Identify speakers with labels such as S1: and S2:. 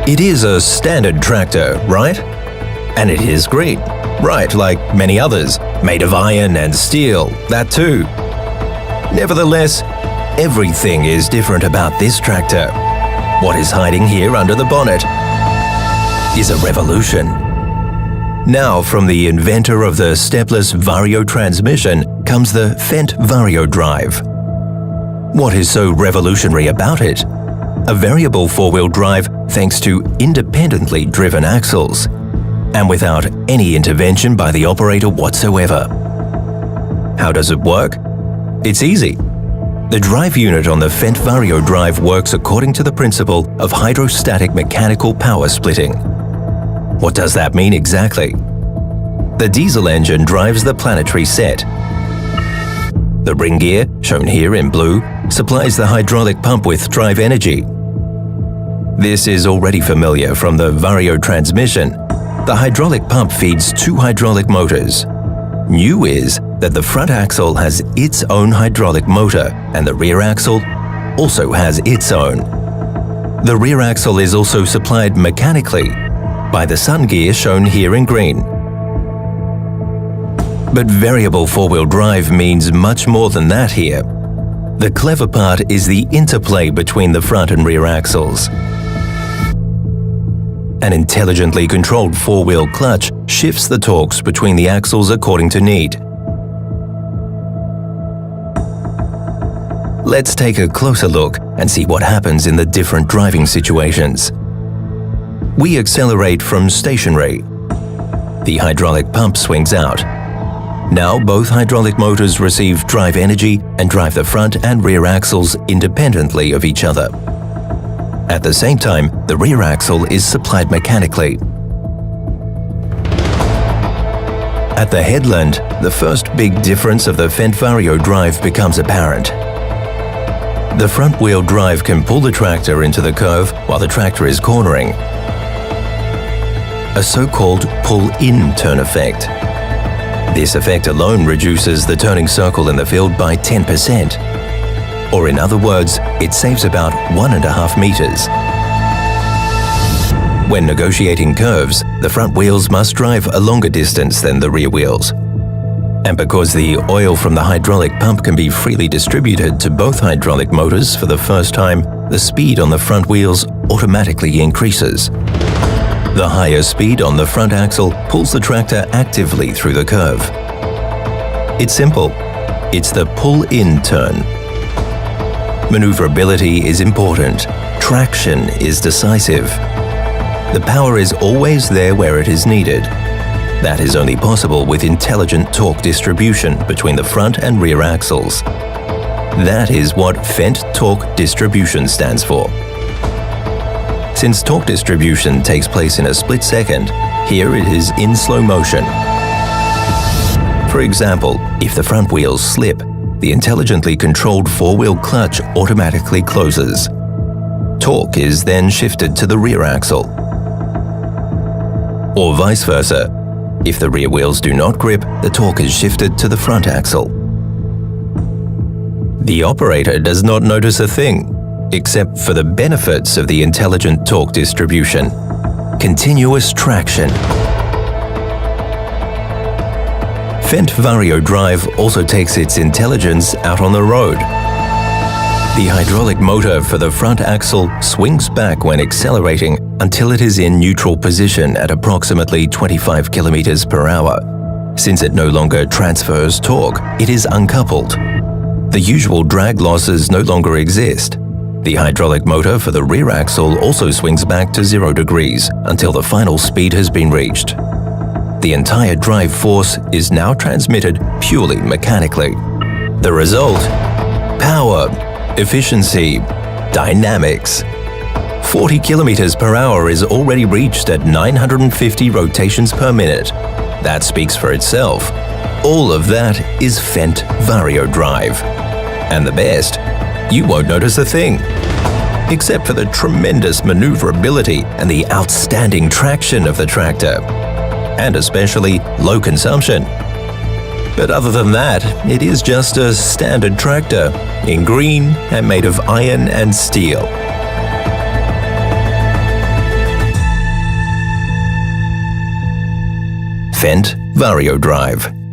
S1: It is a standard tractor, right? And it is great, right, like many others, made of iron and steel, that too. Nevertheless, everything is different about this tractor. What is hiding here under the bonnet is a revolution. Now, from the inventor of the stepless Vario transmission comes the Fendt VarioDrive. What is so revolutionary about it? A variable four-wheel drive thanks to independently driven axles, and without any intervention by the operator whatsoever. How does it work? It's easy. The drive unit on the Fendt VarioDrive works according to the principle of hydrostatic mechanical power splitting. What does that mean exactly? The diesel engine drives the planetary set. The ring gear, shown here in blue, supplies the hydraulic pump with drive energy. This is already familiar from the Vario transmission. The hydraulic pump feeds two hydraulic motors. New is that the front axle has its own hydraulic motor and the rear axle also has its own. The rear axle is also supplied mechanically by the sun gear shown here in green. But variable four-wheel drive means much more than that here. The clever part is the interplay between the front and rear axles. An intelligently controlled four-wheel clutch shifts the torques between the axles according to need. Let's take a closer look and see what happens in the different driving situations. We accelerate from stationary. The hydraulic pump swings out. Now both hydraulic motors receive drive energy and drive the front and rear axles independently of each other. At the same time, the rear axle is supplied mechanically. At the headland, the first big difference of the Fendt VarioDrive becomes apparent. The front-wheel drive can pull the tractor into the curve while the tractor is cornering. A so-called pull-in turn effect. This effect alone reduces the turning circle in the field by 10%. Or in other words, it saves about 1.5 meters. When negotiating curves, the front wheels must drive a longer distance than the rear wheels. And because the oil from the hydraulic pump can be freely distributed to both hydraulic motors for the first time, the speed on the front wheels automatically increases. The higher speed on the front axle pulls the tractor actively through the curve. It's simple. It's the pull-in turn. Maneuverability is important. Traction is decisive. The power is always there where it is needed. That is only possible with intelligent torque distribution between the front and rear axles. That is what Fendt torque distribution stands for. Since torque distribution takes place in a split second, here it is in slow motion. For example, if the front wheels slip, the intelligently controlled four-wheel clutch automatically closes. Torque is then shifted to the rear axle. Or vice versa. If the rear wheels do not grip, the torque is shifted to the front axle. The operator does not notice a thing, except for the benefits of the intelligent torque distribution. Continuous traction. Fendt VarioDrive also takes its intelligence out on the road. The hydraulic motor for the front axle swings back when accelerating until it is in neutral position at approximately 25 km per hour. Since it no longer transfers torque, it is uncoupled. The usual drag losses no longer exist. The hydraulic motor for the rear axle also swings back to 0 degrees until the final speed has been reached. The entire drive force is now transmitted purely mechanically. The result? Power, efficiency, dynamics. 40 km per hour is already reached at 950 rotations per minute. That speaks for itself. All of that is Fendt VarioDrive. And the best, you won't notice a thing. Except for the tremendous maneuverability and the outstanding traction of the tractor. And especially low consumption. But other than that, it is just a standard tractor, in green and made of iron and steel. Fendt VarioDrive.